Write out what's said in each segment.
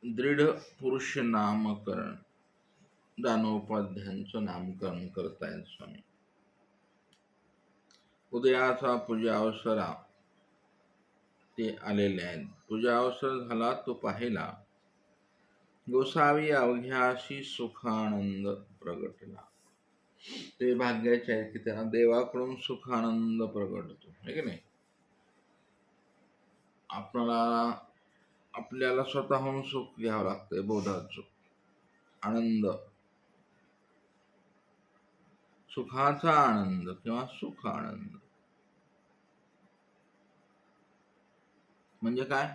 दृढ पुरुष नामकरण दानोपाध्यांचं नामकरण करतायत स्वामी. उदयाचा पूजा अवसरा ते आलेले आहेत. पूजा अवसर झाला तो पाहिला, गोसावी अवघ्याशी सुखानंद प्रगटला. ते भाग्याचे आहे की त्यांना देवाकडून सुखानंद प्रगटतो, है की नाही. आपल्याला स्वतःहून सुख घ्यावं लागतंय, बोधाचं आनंद, सुखाचा आनंद किंवा सुख आनंद म्हणजे काय.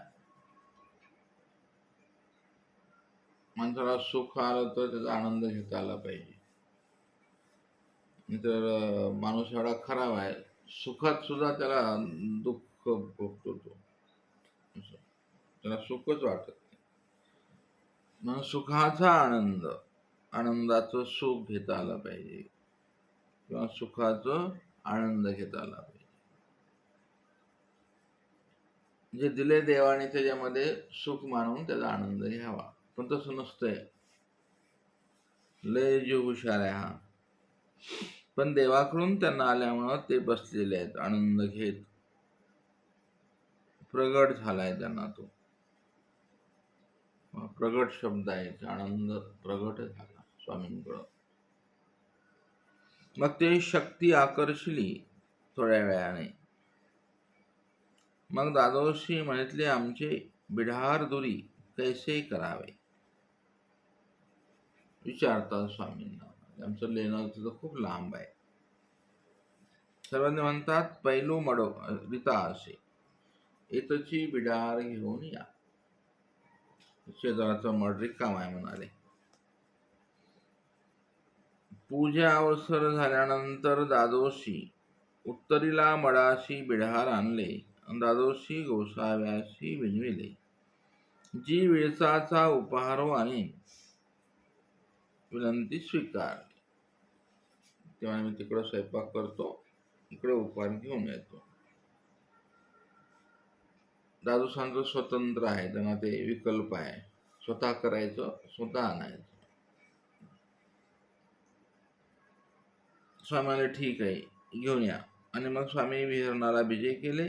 माणसाला सुख आलं तर त्याचा आनंद घेता आला पाहिजे. तर माणूस एवढा खराब आहे, सुखात सुद्धा त्याला दुःख भोगतो तो, त्याला सुखच वाटत नाही. मग सुखाचा आनंद, आनंदाचं सुख घेता आलं पाहिजे किंवा सुखाचं आनंद घेता आला पाहिजे. जे दिले देवाने त्याच्यामध्ये सुख मानून त्याचा आनंद घ्यावा. पण तसं नसतंय, लय जीव हुशार आहे हा. पण देवाकडून त्यांना आल्यामुळं ते बसलेले आहेत आनंद घेत. प्रगट झालाय त्यांना तो, प्रगट शब्द आहे, आनंद प्रगट झाला स्वामींकडं. मग ते शक्ती आकर्षली थोड्या वेळाने. मग दादोशी म्हणितले, आमचे बिढार दुरी कैसे करावे. विचारतात स्वामींना. आमचं लेणं तिथं खूप लांब आहे. सर्वांनी म्हणतात, पैलू मडो रिता असे येतची बिडार घेऊन या. शेजाराचा मड रिकामा आहे म्हणाले. पूजा अवसर झाल्यानंतर दादोशी उत्तरीला मडाशी बिढार आणले. दादोशी गोसाव्याशी विनविले, जी विळसाचा उपहारो आणि विनंती स्वीकारली. तेव्हा मी तिकडं स्वयंपाक करतो, इकडे उपहार घेऊन येतो. दादोसांचं स्वतंत्र आहे, त्यांना ते विकल्प आहे, स्वतः करायचं, स्वतः आणायचं. स्वामीला ठीक आहे घेऊन या. आणि मग स्वामी विहरणाला विजय केले.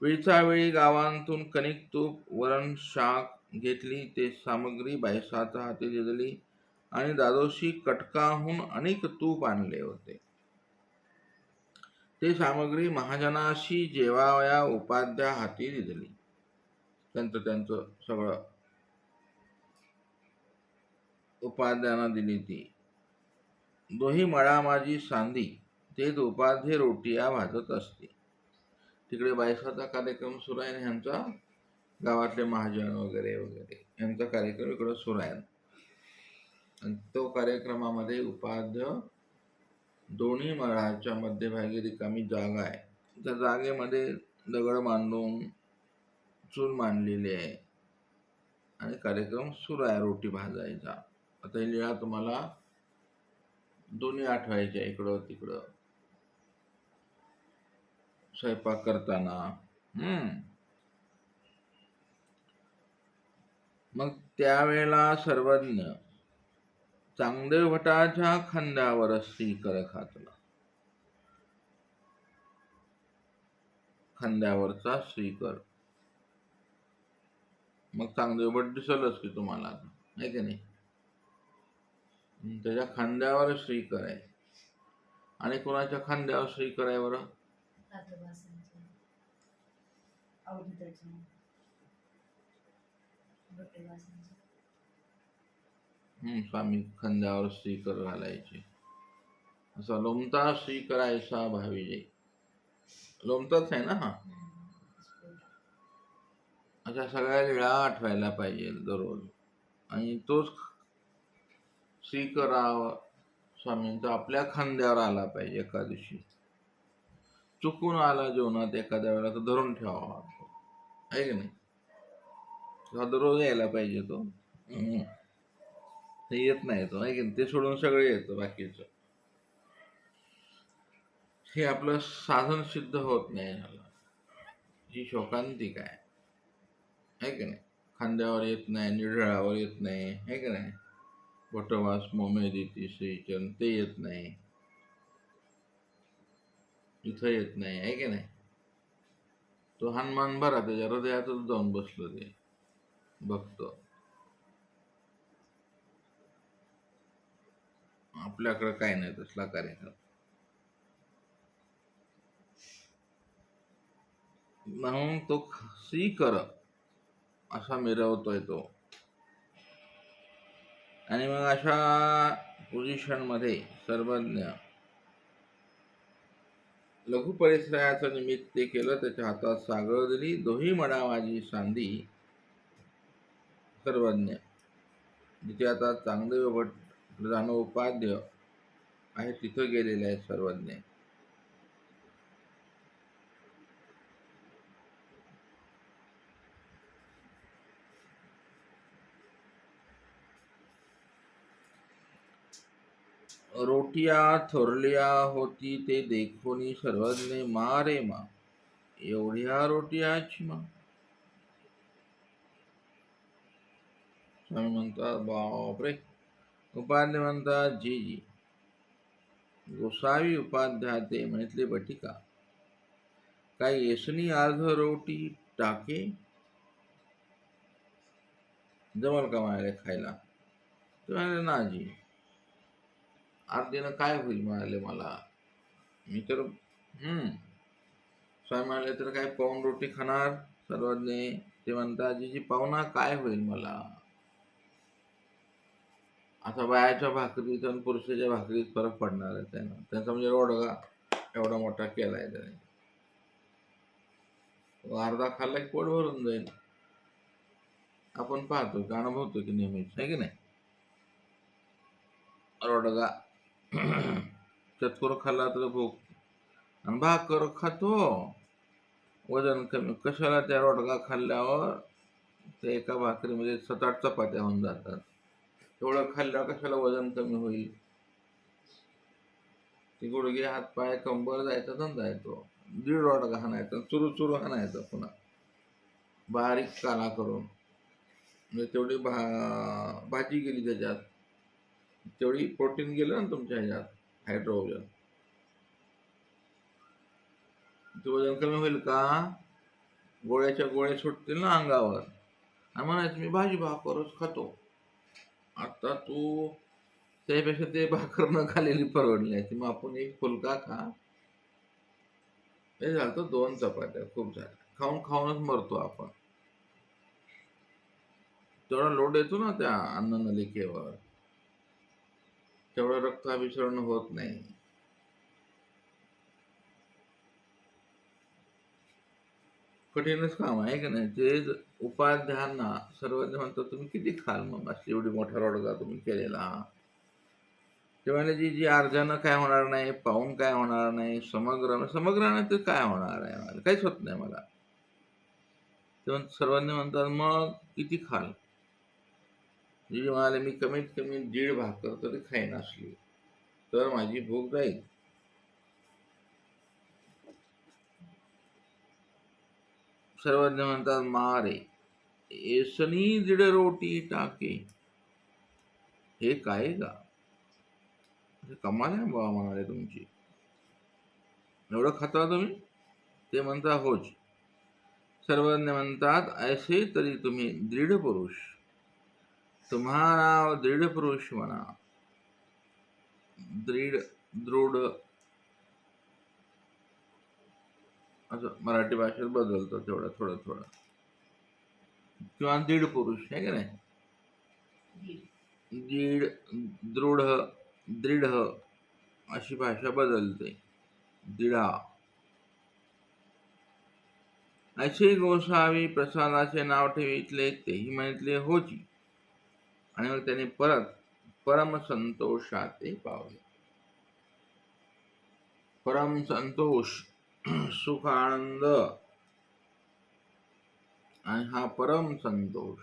वेळच्यावेळी गावांतून कणिक, तूप, वरण, शाक घेतली. ते सामग्री बायसाच्या हाती दिली आणि दादोशी कटकाहून अनेक तूप आणले होते. ते सामग्री महाजनाशी जेवाया उपाध्या हाती दिली. त्यांचं सगळं उपाध्याना दिली ती. दोही मळा माझी सांदी, तेच उपाध्ये रोटिया भाजत असते. तिकडे बायसाचा कार्यक्रम सुरू आहे आणि ह्यांचा गावातले महाजन वगैरे वगैरे यांचा कार्यक्रम इकडं सुरू आहे. आणि तो कार्यक्रमामध्ये उपाध्य दोन्ही मळाच्या मध्यभागी रिकामी जागा आहे. त्या जागेमध्ये दगड मांडून चूल मांडलेली आहे आणि कार्यक्रम सुरू आहे रोटी भाजायचा. आता ही लीळा तुम्हाला दोन्ही आठवायच्या, इकडं तिकडं स्वयंपाक करताना. मग त्यावेळेला सर्वज्ञ चांगदेव भटाच्या खांद्यावर श्रीकर घातला. खांद्यावरचा श्रीकर. मग चांगदेव भट दिसलच की तुम्हाला, आहे की नाही. त्याच्या खांद्यावर श्रीकर आहे. आणि कोणाच्या खांद्यावर श्रीकर आहे बरं. स्वामी खांद्यावर श्रीकर घालायचे. असा लोमता श्रीकर ऐसा भाविजे. लोमताच आहे ना हा. अशा सगळ्या लीळा आठवायला पाहिजे दररोज. आणि तोच श्रीकराव स्वामींचा आपल्या खांद्यावर आला पाहिजे. एका दिवशी चुकून आला जेवणात एखाद्या वेळेला तर धरून ठेवावा, आहे की नाही. दररोज यायला पाहिजे तो. येत नाही तो, आहे की नाही. ते सोडून सगळे येतं बाकीचं. हे आपलं साधन सिद्ध होत नाही. ही शोकांतिक आहे की नाही. खांद्यावर येत नाही, निढळावर येत नाही, हे का नाही. वटवास मोमेदिती श्रीचरण ते येत नाही, इथं येत नाही, आहे की नाही. तो हनुमान बरा त्याच्या हृदयातच जाऊन बसलो ते भक्त. आपल्याकडे काय नाही तसला कार्यक्रम. म्हणून तो कर असा मिरवतोय तो. आणि मग अशा पोझिशनमध्ये सर्वज्ञ लघु परिश्रयाचं निमित्त ते केलं. त्याच्या हातात सागळ दिली, दोही मडा माझी सांदी. सर्वज्ञ जिथे आता चांगदेव प्रधान उपाध्य आहे तिथं गेलेले आहेत सर्वज्ञ. रोटिया थोरलिया होती ते देखोनी सर्वज्ञ मारे मा, एवढ्या रोटियाची मा. स्वामी म्हणतात बापरे. उपाध्य म्हणतात जी जी. गोसावी उपाध्याय ते म्हटले बटिका, काय येसनी अर्ध रोटी टाके, जमल का म्हणाले खायला. ते म्हणाले नाजी, अर्धीनं काय होईल म्हणाले मला, मी तर स्वामी म्हणाले तर काय पाऊन रोटी खाणार. सर्वज्ञ ते म्हणतात जी पाहुणा काय होईल मला. आता बायाच्या भाकरीत आणि पुरुषाच्या भाकरीत फरक पडणार आहे त्यांना. त्यांचा म्हणजे रोडगा एवढा मोठा केलाय त्याने. अर्धा खाल्ला की पोट भरून जाईल. आपण पाहतो की अनुभवतो की नेहमीच, आहे की नाही. रोडगा चतकोर खाल्ला तर भूक, आणि भाकर खातो वजन कमी. कशाला त्या रोडगा खाल्ल्यावर ते एका भाकरीमध्ये 7-8 चपात्या होऊन जातात. एवढं खाल्ल्यावर कशाला वजन कमी होईल. ती गुडघे हातपाय कंबर जायचा धंदा येतो. 1.5 रोडगा हाणायचा, चुरू चुरू हाणायचा पुन्हा बारीक काला करून. म्हणजे तेवढी भाजी गेली त्याच्यात, तेवढी प्रोटीन गेलं ना तुमच्या ह्याच्यात, हायड्रोजन. ते वजन कमी होईल का. गोळ्याच्या गोळ्या सुटतील ना अंगावर. आणि म्हणायचं मी भाजी भाकरच खातो. आता तू त्यापेक्षा ते भाकर न खाल्लेली परवडली. मग आपण एक फुलका खा. हे झालं तर 2 चपात्या खूप झाल्या. खाऊन खाऊनच मरतो आपण. तेवढा लोड येतो ना त्या अन्ननलिकेवर, तेवढं रक्ताभिसरण होत नाही. कठीणच काम आहे की नाही. ते उपाध्यांना सर्वज्ञ म्हणतात तुम्ही किती खाल मग अशी एवढी मोठा रोडगा तुम्ही केलेला. तेव्हा जी अर्जानं काय होणार नाही, पाहून काय होणार नाही, समग्रानं ते काय होणार आहे, मला काहीच होत नाही मला. तेव्हा सर्वांनी म्हणतात मग किती खाल. जी म्हणाले मी कमीत कमी 1.5 भाकर तरी खाईन असली तर माझी भूक जाईल. सर्वज्ञ म्हणतात मारे येसनी 1.5 रोटी टाके. हे काय का कमाल आहे बाबा म्हणाले तुमची, एवढं खाता तुम्ही. ते म्हणता होच. सर्वज्ञ म्हणतात ऐसे तरी तुम्ही दृढ पुरुष, तुम्हाला दृढ पुरुष म्हणा. दृढ असं मराठी भाषेत बदलतं तेवढं थोडं किंवा दृढ पुरुष आहे का नाही. दृढ अशी भाषा बदलते. दृढा. असे गोसावी प्रसादाचे नाव ठेवितले, तेही म्हणितले होची. आणि मग त्याने परत परम संतोषाते पावले. परम संतोष, सुख आनंद. आणि हा परम संतोष.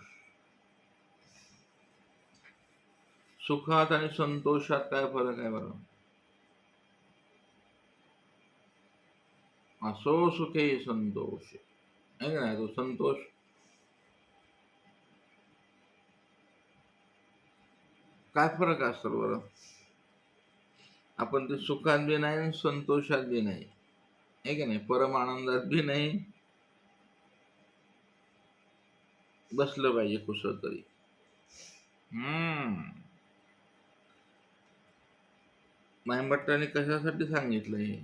सुखात आणि संतोषात काय फरक आहे बरं. असो सुखे संतोष आहे का नाही. तो संतोष काय फरक असतो बरं? आपण ते सुखात बी नाही आणि संतोषात बी नाही, आहे की नाही? परम आनंदात बी नाही, बसलं पाहिजे कुसळ तरी. मायभट्टाने कशासाठी सांगितलं हे?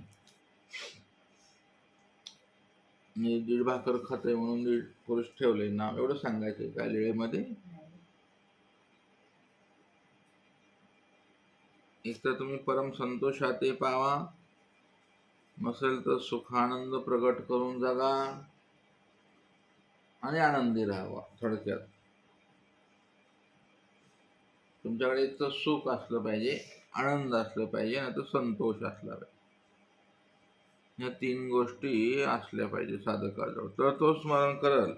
मी दीड भाकर खाते म्हणून दीड पुरुष ठेवले ना, एवढं सांगायचं काय लिळेमध्ये? एक तर तुम्ही परम संतोषात पावा, नसेल तर सुखानंद प्रगट करून जगा आणि आनंदी राहावा. थोडक्यात तुमच्याकडे एक तर सुख असलं पाहिजे, आनंद असलं पाहिजे, नाही तर संतोष असला पाहिजे. ह्या तीन गोष्टी असल्या पाहिजे साधकाजवळ, तर तो स्मरण करल.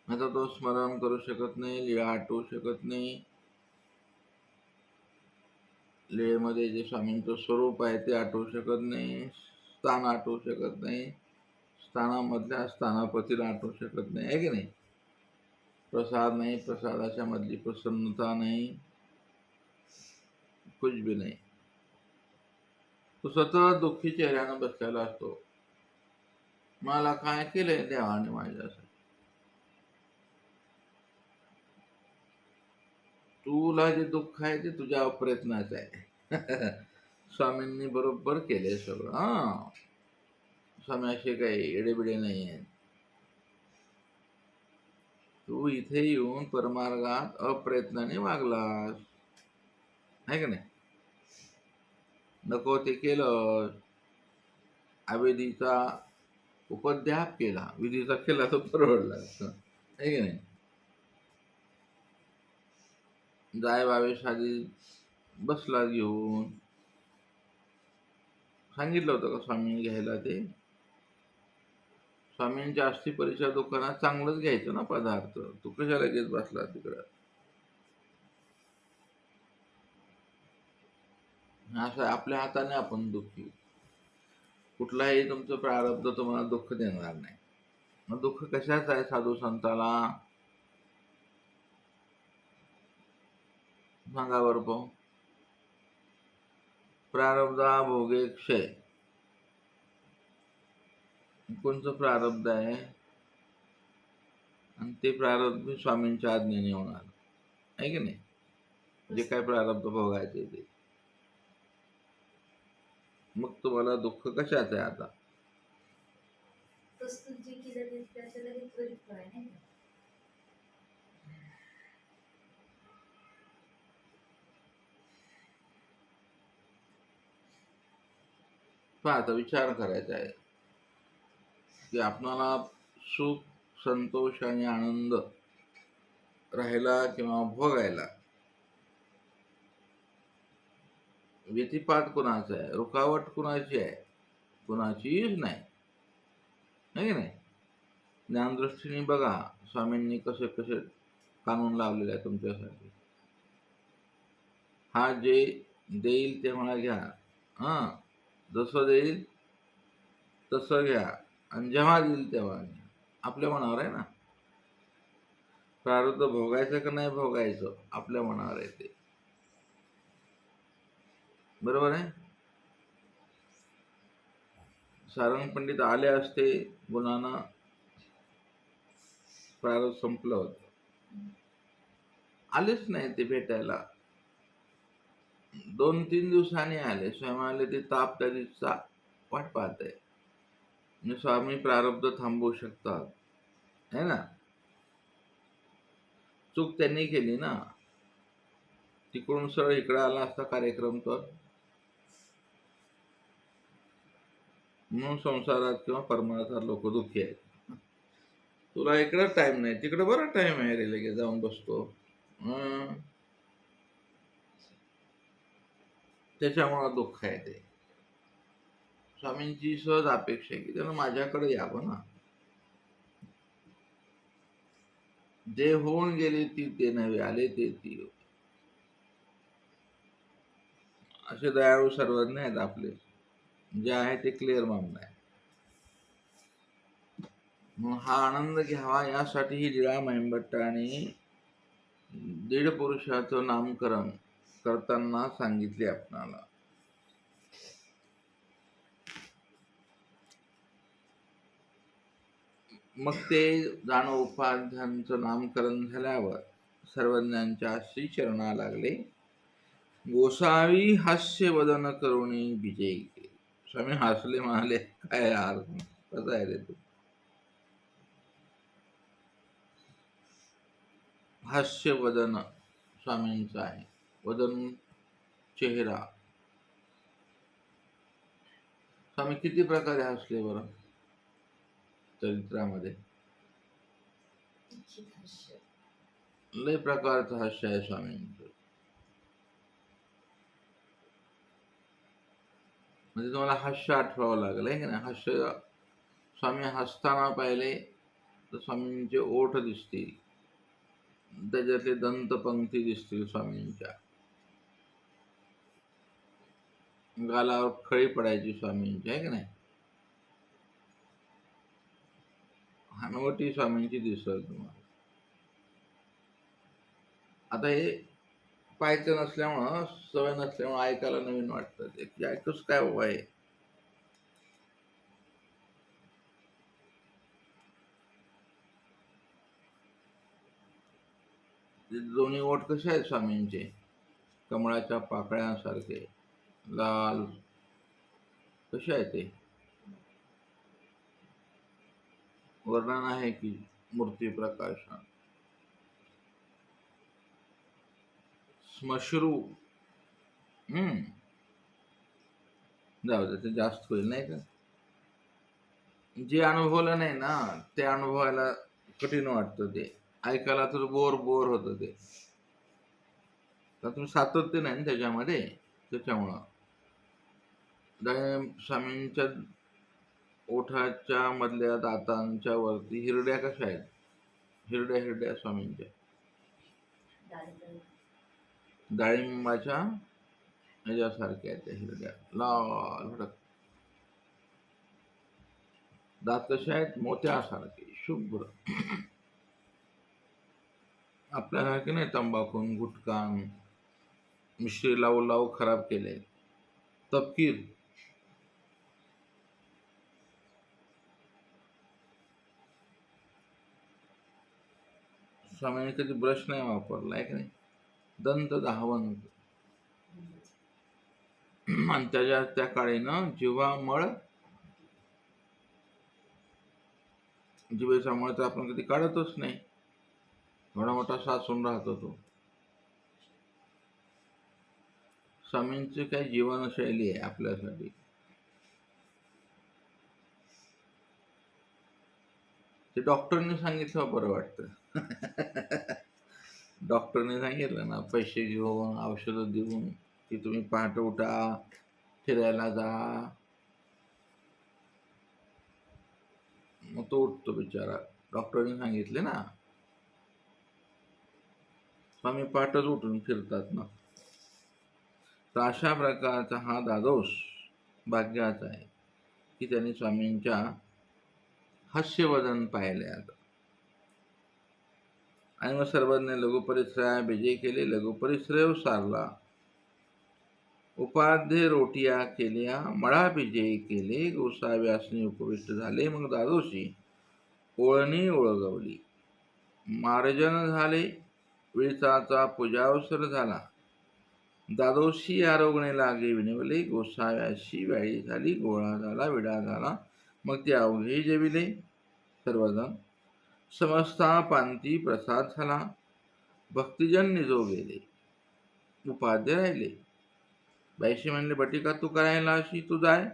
आता तो स्मरण करू शकत नाही, लीळा आठवू शकत नाही. लीळेमध्ये जे स्वामींचं स्वरूप आहे ते आठवू शकत नाही, स्थान आठवू शकत नाही, स्थानामधल्या स्थानापतीला आठवू शकत नाही, आहे की नाही? प्रसाद नाही, प्रसादाच्या मधली प्रसन्नता नाही, कुछ भी नाही. तो सतत दुःखी चेहऱ्यानं बसलेला असतो. मला काय केलंय देवाने माझ्यासाठी? तुला जे दुःख आहे ते तुझ्या प्रयत्नाचं आहे. स्वामींनी बरोबर केलंय सगळं. स्वामी असे काही एडेबिडे नाही आहेत. तू इथे येऊन परमार्गात अप्रयत्नाने वागलास, आहे का नाही? नको ते केलं, अविधीचा उपद्याप केला, विधीचा केला तो परवडला, आहे की नाही? जाय बावीस आधी बसला घेऊन, सांगितलं होतं का स्वामींनी घ्यायला? ते स्वामींच्या अस्थी परिचय दुकानात चांगलंच घ्यायचं ना पदार्थ, तू कशाला घेत बसला तिकडं? असं आपल्या हाताने आपण दुःखी. कुठलाही तुमचं प्रारब्ध तुम्हाला दुःख देणार नाही. मग दुःख कशाच आहे साधू संताला? सांगा बरं पाहू. प्रारब्धा भोगे क्षय. कोणचं प्रारब्ध आहे? आणि ते प्रारब्ध स्वामींच्या आज्ञेने होणार, आहे की नाही? जे काय प्रारब्ध भोगायचे ते. मग तुम्हाला दुःख कशाच आहे आता? आता विचार करायचा आहे की आपणाला सुख, संतोष आणि आनंद राहायला किंवा भोगायला व्यतिपात कुणाचा आहे, रुकावट कुणाची आहे? कुणाचीच नाही, आहे की नाही? ज्ञानदृष्टीने बघा स्वामींनी कसे कसे कानून लावलेले आहे तुमच्यासाठी. हा जे देईल ते म्हणा घ्या, जसं देईल तसं घ्या, आणि जेव्हा देईल तेव्हा घ्या. आपल्या मनावर आहे ना. प्रारब्ध भोगायचं का नाही भोगायचं आपल्या मनावर आहे ते, बरोबर आहे? सारंग पंडित आले असते, गुणांना प्रारब्ध संपलं होतं. आलेच नाही ते भेटायला. 2-3 दिवसांनी आले. स्वामी आले, ते ताप त्या दिवसा वाट पाहत आहे. म्हणजे स्वामी प्रारब्ध थांबवू शकतात, है ना? चूक त्यांनी केली ना. तिकडून सरळ इकडे आला असता कार्यक्रम तर. म्हणून संसारात किंवा परमार्थात लोक दुःखी आहेत. तुला इकडं टाइम नाही, तिकडे बरा टाइम आहे रे, लगेच जाऊन बसतो. त्याच्यामुळे दुःख आहे ते. स्वामींची सहज अपेक्षा आहे की त्यानं माझ्याकडे यावं ना. जे होऊन गेले ते नव्हे, आले ते ती. असे दयाळू सर्वज्ञ आहेत आपले, जे आहे ते क्लिअर मानणं आहे. मग हा आनंद घ्यावा यासाठी ही लीळा महिमभट्टाने दीड पुरुषाचं नामकरण करताना सांगितले आपणाला. मग ते उपाध्यांचं नामकरण झाल्यावर सर्वज्ञांच्या श्रीचरणा लागले. गोसावी हास्य वदन करुणी विजय केले. स्वामी हसले, म्हणाले, काय यार, कसं आहे रे तू. हास्य वदन स्वामींचं आहे. वदन चेहरा. स्वामी किती प्रकारे हसले बरं चरित्रामध्ये. लय प्रकारचं हास्य आहे स्वामींचं. म्हणजे तुम्हाला हास्य आठवावं लागेल आहे की नाही. हास्य स्वामी हसताना पाहिले तर स्वामींचे ओठ दिसतील, त्याच्यातले दंतपंक्ती दिसतील स्वामींच्या, गालावर खळी पडायची स्वामींची आहे की नाही. हनवटी स्वामींची दिसत तुम्हाला. आता हे पाहायचं नसल्यामुळं, सवय नसल्यामुळं ऐकायला नवीन वाटतं. ते ऐकूच काय बाबा आहे. दोन्ही ओठ कसे आहेत स्वामींचे, कमळाच्या पाकळ्यांसारखे लाल, कसे आहे ते. वर्णन आहे की मूर्ती प्रकाशन. श्मश्रू. जाऊ दे, ते जास्त होईल नाही का. जे अनुभवलं नाही ना ते अनुभवायला कठीण वाटतं. ते ऐकायला तर बोर होतं ते. तर तुम्ही सातत्य नाही त्याच्यामध्ये, त्याच्यामुळं. स्वामींच्या ओठाच्या मधल्या दातांच्या वरती हिरड्या कशा आहेत, हिरड्या स्वामींच्या, डाळिंबाच्या ह्याच्यासारख्या आहेत त्या हिरड्या, लाल भडक. दात कसे आहेत, मोत्यासारखे शुभ्र. आपल्यासारखे नाही तंबाखून गुटखान मिश्री लावू खराब केले. तपकीर. स्वामीने कधी ब्रश नाही वापरला आहे की नाही. दंत धावंत. आणि त्या काळीनं जिव्हामळ, जिभेचा मळ तर आपण कधी काढतच नाही. एवढा मोठा साचून राहतो तो. स्वामींची काही जीवनशैली आहे आपल्यासाठी. ते डॉक्टरने सांगितलं बरं वाटतं. डॉक्टरने सांगितलं ना, पैसे घेऊन औषधं देऊन की तुम्ही पहाटे उठा, फिरायला जा, मग तो उठतो बिचारा. डॉक्टरने सांगितले ना. स्वामी पहाटच उठून फिरतात ना. तर अशा प्रकारचा हा दादोष भाग्याचा आहे की त्यांनी स्वामींच्या हास्यवदन पाहिले. आता आणि मग सर्वज्ञ लघुपरिश्रया विजय केले. लघुपरिश्रय सारला. उपाध्ये रोटिया केल्या, मळा विजय केले. गोसाव्यासनी उपविष्ट झाले. मग दादोशी ओळणी ओळगवली. मार्जन झाले. विळचाचा पूजावसर झाला. दादोशी आरोगणे लागे विनवले. गोसाव्याशी व्याळी झाली. गोळा झाला, विडा झाला. मग ते अवघे जेविले सर्वजण. समस्ता पांती प्रसाद झाला. भक्तिजन निजो गेले. उपाध्ये राहिले. बाईशी म्हणले, बटिका तू करायला अशी, तू जाय,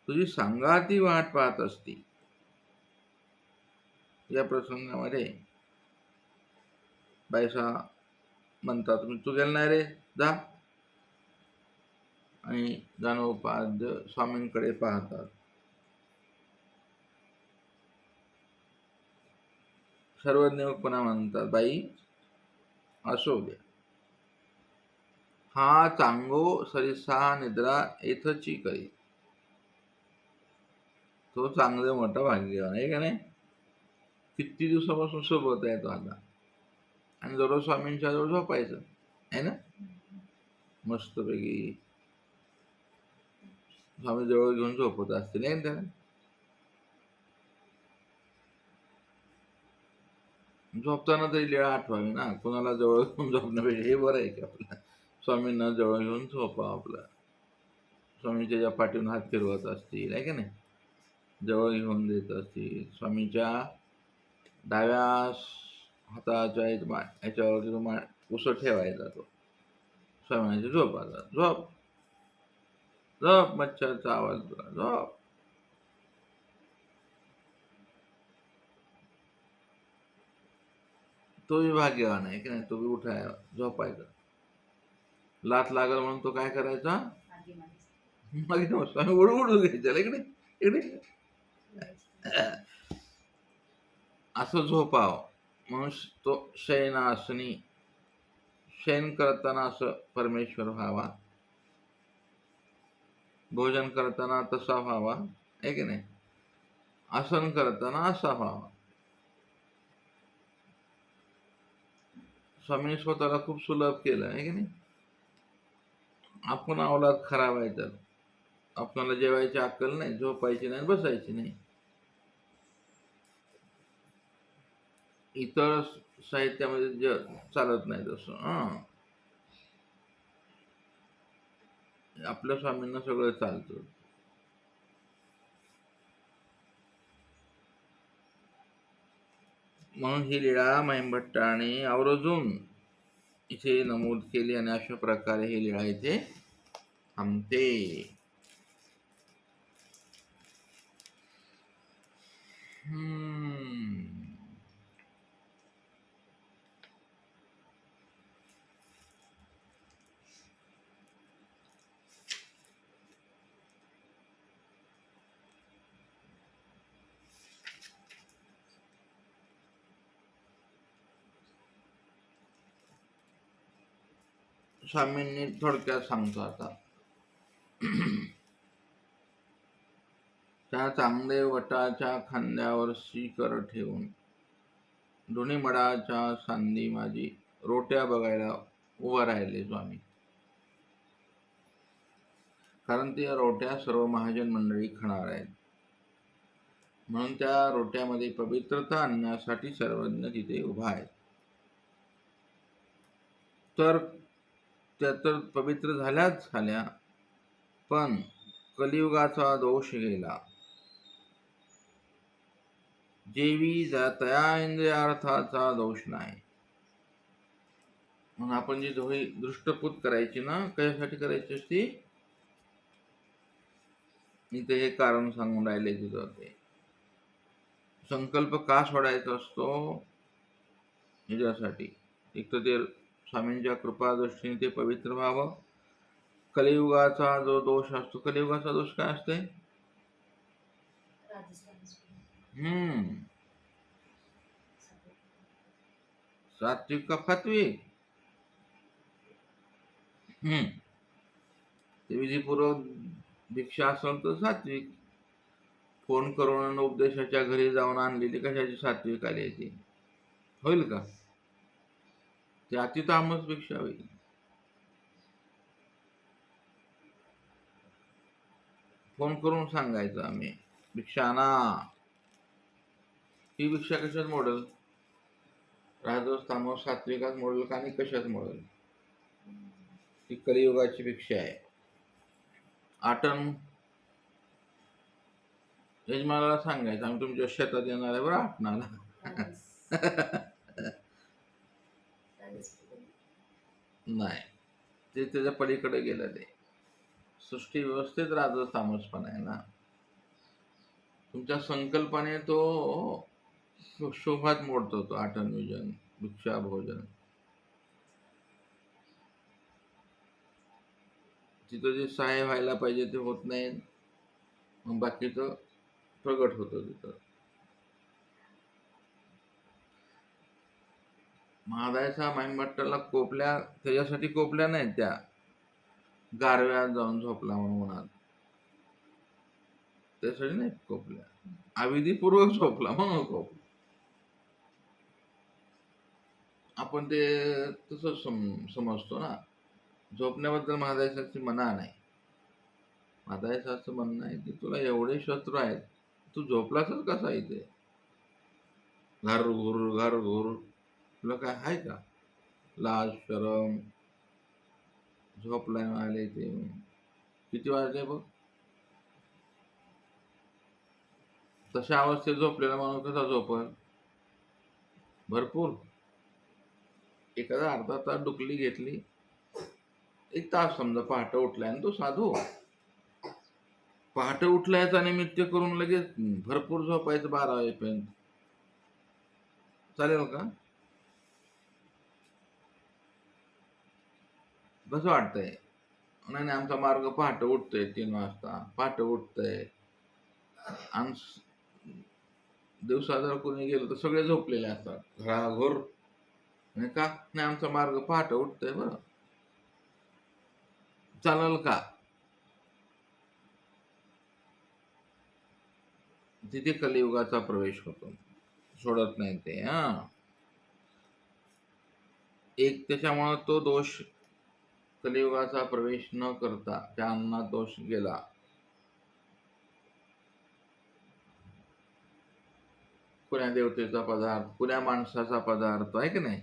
तुझी सांगाती वाट पाहत असती. या प्रसंगामध्ये बायसा म्हणतात, तू गेला नाही रे, जा. आणि जानोपाध्य स्वामींकडे पाहतात. सर्वज्ञ पुन्हा म्हणतात, बाई असो द्या, हा चांगो सरिसा निद्रा येथची करी. तो चांगले मोठा भाग्यवान आहे का नाही. किती दिवसापासून सोबत आहे तो आता. आणि दररोज स्वामींच्या जवळ झोपायचं आहे ना, मस्तपैकी स्वामी जवळ घेऊन झोपत असतील नाही त्याला. झोपताना तरी लीळा आठवावी ना, कोणाला जवळ घेऊन झोपण्यापेक्षा हे बरं आहे की आपल्याला स्वामींना जवळ घेऊन झोपा. आपलं स्वामींच्या ज्या पाठीवरून हात फिरवत असतील आहे की नाही, जवळ घेऊन देत असतील, स्वामींच्या डाव्या हाताच्या ह्याच्यावरती तो उसळ ठेवायचा, तो स्वामींची झोप. आता झोप झोप, मच्छरचा आवाज तुला, झोप. तो बी भाग्यवान आहे की नाही, तो बी उठाय झोपायचा. लात लागल म्हणून तो काय करायचा, मग स्वामी उडू घ्यायचा इकडे इकडे असं झोपाव म्हणून तो शयनासनी, शयन करताना असं परमेश्वर व्हावा, भोजन करताना तसा व्हावा आहे की नाही, आसन करताना असा व्हावा. स्वामीने स्वतःला खूप सुलभ केलं आहे की नाही. आपण अवलाद खराब आहे तर आपल्याला जेवायची अक्कल नाही, झोपायची नाही, बसायची नाही. इतर साहित्यामध्ये चालत नाही तसं. आपल्या स्वामींना सगळं चालतं. म्हणून ही लीळा महिमभट्टाने आवर्जून इथे नमूद केली आणि अशा प्रकारे ही लीळा इथे थांबते. स्वामींनी थोडक्यात सांगतो आता. त्या चांगले वटाच्या खांद्यावर शिकर ठेवून दोन्ही मडाच्या सांदी माझी रोट्या बघायला उभा राहिले स्वामी. कारण त्या रोट्या सर्व महाजन मंडळी खाणार आहेत, म्हणून त्या रोट्यामध्ये पवित्रता आणण्यासाठी सर्वज्ञ तिथे उभा आहे. तर त्या तर पवित्र झाल्याच झाल्या, पण कलियुगाचा दोष गेला. जेवी तया इंद्रियार्थाचा दोष नाही. म्हणून आपण जी दोही दृष्टपूत करायची ना, कशासाठी करायची असती, इथे हे कारण सांगून राहिले तिथं. ते संकल्प का सोडायचा असतो, ह्याच्यासाठी. एक तर ते स्वामींच्या कृपा दृष्टीने ते पवित्र व्हावं. कलियुगाचा जो दोष असतो, कलियुगाचा दोष काय असते, सात्विक का फात्विक. ते विधीपूर्वक दीक्षा असेल तर सात्विक. फोन करून उपदेशाच्या घरी जाऊन आणलेली कशाची सात्विक आली याची होईल का, ते अतितामस भिक्षा होईल. फोन करून सांगायचं आम्ही भिक्षा आणा. ही भिक्षा कशात मोडल, राजस तामस सात्विकात मोडल का, आणि कशात मोडल. ती कलियुगाची भिक्षा आहे. आटण यजमानाला सांगायचं आम्ही तुमच्या शेतात येणार आहे बरं आटणाला. नाही, ते त्याच्या पलीकडे गेलं. ते सृष्टी व्यवस्थेत राजस तामसपण आहे ना. तुमच्या संकल्पाने तो शोभात मोडतो, तो आटन विजन भिक्षा भोजन. तिथं जे सहाय्य व्हायला पाहिजे ते होत नाही, मग बाकीचं प्रगट होतं तिथं. महादायचा महिमभट्टाला कोपल्या त्याच्यासाठी कोपल्या नाहीत, त्या गारव्यात जाऊन झोपला म्हणून उन्हात, त्यासाठी नाही कोपल्या, अविधीपूर्वक झोपला म्हणून कोपला. आपण ते तसं समजतो ना. झोपण्याबद्दल महाराजांची मना नाही. महाराजांचं असं म्हणणं आहे की तुला एवढे शत्रू आहेत, तू झोपलासच कसा इथे? घार घोर तुला काय आहे का लाज शरम? झोपलाय म्हणाले ते. किती वाजले बघ? तशा अवस्थेत झोपलेला माणूस कसा झोपल? भरपूर एखादा अर्धा तास डुकली घेतली, एक तास समजा पहाटे उठलाय आणि तो साधू पहाटे उठल्याचा निमित्त करून लगेच भरपूर झोपायचं 12 वाजेपर्यंत चालेल का? कसं वाटतंय? नाही नाही, आमचा मार्ग पहाटे उठतोय 3 वाजता, पहाटे उठतंय. आणि दिवसा जर कोणी गेलं तर सगळे झोपलेले असतात घराघोर. नाही का? नाही, आमचा मार्ग पहाटे उठतोय बरं. चालेल का? तिथे कलियुगाचा प्रवेश होतो. सोडत नाही ते. एक त्याच्यामुळे तो दोष, कलियुगाचा प्रवेश न करता त्या अन्नात दोष गेला. कुण्या देवतेचा पदार्थ, कुण्या माणसाचा पदार्थ आहे की नाही,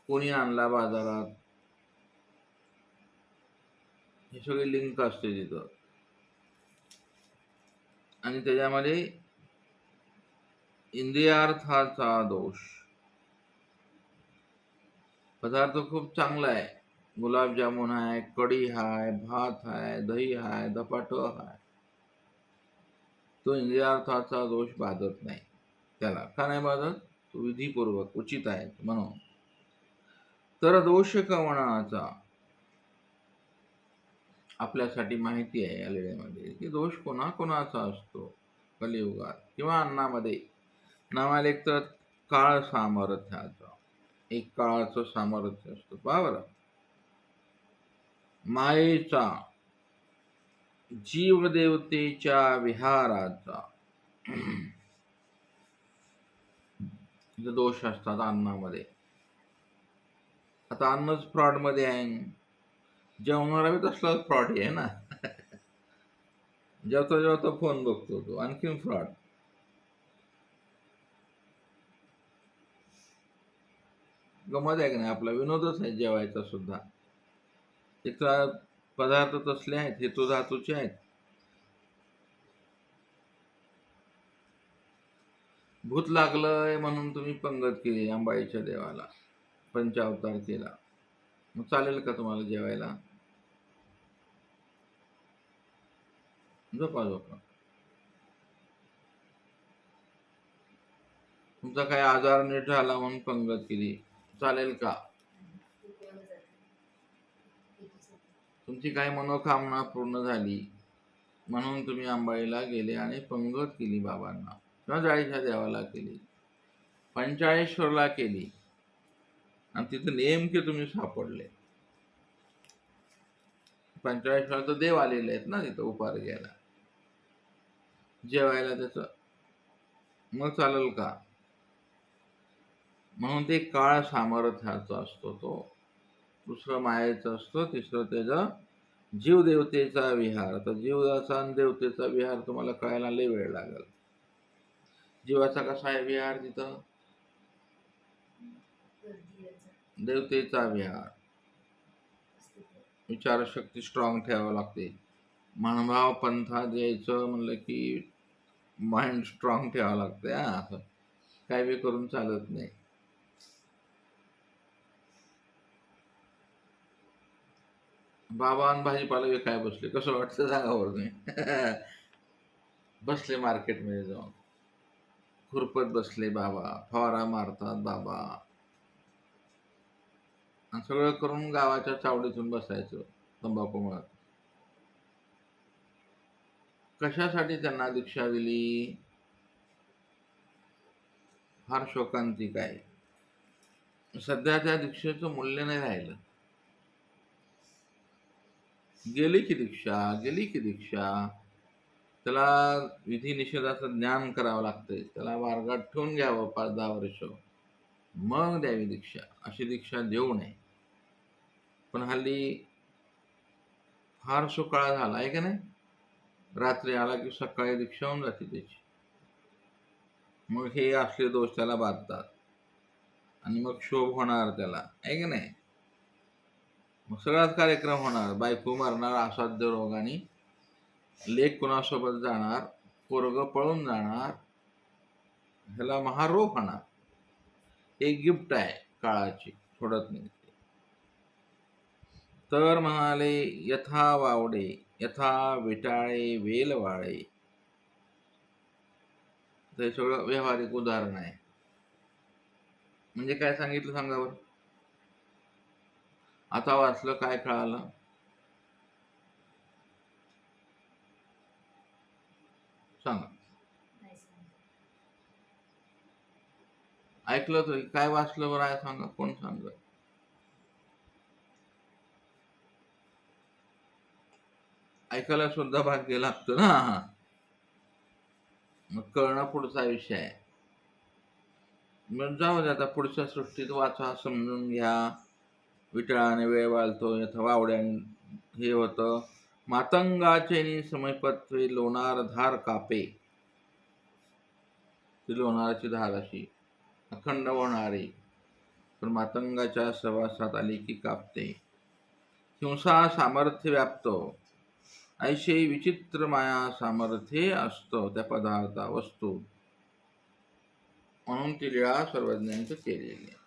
कोणी आणला बाजारात, हे सगळी लिंक असते तिथं. आणि त्याच्यामध्ये इंद्रियार्थाचा दोष. पदार्थ खूप चांगला आहे, गुलाबजामुन आहे, कढी आहे, भात आहे, दही आहे, धपाट आहे, तो इंद्रियार्थाचा दोष बाधत नाही. त्याला का नाही बाधत? तो विधीपूर्वक उचित आहे म्हणून. तर दोष कवणाचा आपल्यासाठी माहिती आहे या लेण्यामध्ये की दोष कोणाकोणाचा असतो कलियुगात किंवा अन्नामध्ये. नावाला एक तर काळ सामर्थ्याचा, एक काळाचं सामर्थ्य असतं. पहा बरं, मायेचा, जीवदेवतेच्या विहाराचा दोष असतात अन्नामध्ये. आता अन्नच फ्रॉड मध्ये आहे, जेवणारा बी तसलाच फ्रॉड आहे ना. जेवता जेवता फोन बघतो तो, आणखीन फ्रॉड. गमत आहे की नाही? आपला विनोदच आहे जेवायचा सुद्धा. त्याचा पदार्थ तसले आहेत, हेतू धातूचे आहेत. भूत लागलंय म्हणून तुम्ही पंगत केली अंबाईच्या देवाला, पंचावतार केला, मग चालेल का तुम्हाला जेवायला? झोपा झोपा. तुमचा काही आजार नीट झाला म्हणून पंगत केली, चालेल का? तुमची काही मनोकामना पूर्ण झाली म्हणून तुम्ही अंबाईला गेले आणि पंगत केली बाबांना, किंवा जाळीच्या देवाला केली, पंचाळेश्वरला केली, आणि तिथे नेमके तुम्ही सापडले. पंचाळेश्वरात देव आलेले आहेत ना तिथं उपार घ्यायला, जेवायला त्याचं, मग चालेल का? म्हणून ते काळ सामर्थ्याचा असतो तो. दुसरं मायेचं असतं, तिसरं त्याचा जीवदेवतेचा विहार. आता जीवाचा आणि देवतेचा विहार तुम्हाला कळायला लय वेळ लागेल. जीवाचा कसा आहे विहार तिथं? देवतेचा विहार. विचारशक्ती स्ट्रॉंग ठेवावं लागते. मनभाव पंथात यायचं म्हणलं की माइंड स्ट्रॉंग ठेवावं लागते. असं काय बी करून चालत नाही. बाबा आणि भाजीपाला विकाय बसले, कसं वाटतं सांगावर तुम्ही? बसले मार्केटमध्ये जाऊन, खुरपत बसले बाबा, फवारा मारतात बाबा, आणि सगळं करून गावाच्या चावडीतून बसायचं तंबाखू म्हणत. कशासाठी त्यांना दीक्षा दिली? फार शोकांतिक आहे. सध्या त्या दीक्षेचं मूल्य नाही राहिलं. गेली की दीक्षा, त्याला विधी निषेधाचं ज्ञान करावं लागतंय, त्याला मार्गात ठेवून घ्यावं 5-10 वर्ष. मग द्यावी दीक्षा, अशी दीक्षा देऊ नये. पण हल्ली फार सुकाळा झाला आहे का नाही, रात्री आला की सकाळी दीक्षा होऊन जाते त्याची. मग हे असले दोष त्याला बाधतात आणि मग शोभ होणार त्याला, आहे की नाही. मग सगळाच कार्यक्रम होणार, बायको मरणार असाध्य रोगाने, लेक कुणासोबत जाणार, पोरग पळून जाणार, ह्याला महारोग होणार. एक गिफ्ट आहे काळाची, सोडत नाही. तर म्हणाले, यथा वावडे यथा विटाळे वेल वाळे. हे सगळं व्यावहारिक उदाहरण आहे. म्हणजे काय सांगितलं सांगा बरं. आता वाचलं काय कळालं? सांगा. ऐकलं तरी काय वाचलं बरं आहे सांगा, कोण सांग. ऐकायला सुद्धा भाग्य लागतं ना. मग कळणं पुढचा विषय आहे. मग जाऊ दे, आता पुढच्या सृष्टीत वाचा, समजून घ्या. विटाळाने वेळ वाळतो, यथा वावड्याने हे होतं. मातंगाचे समयपत्वे लोणार धार कापे. ती लोणाराची धार अशी अखंड होणारी, पण मातंगाच्या सहवासात आली की कापते. हिंसा सामर्थ्य व्याप्तो, ऐशे विचित्र माया सामर्थ्ये असतं त्या पदार्था वस्तू, म्हणून ती लीळा सर्वज्ञांचं केलेली आहे.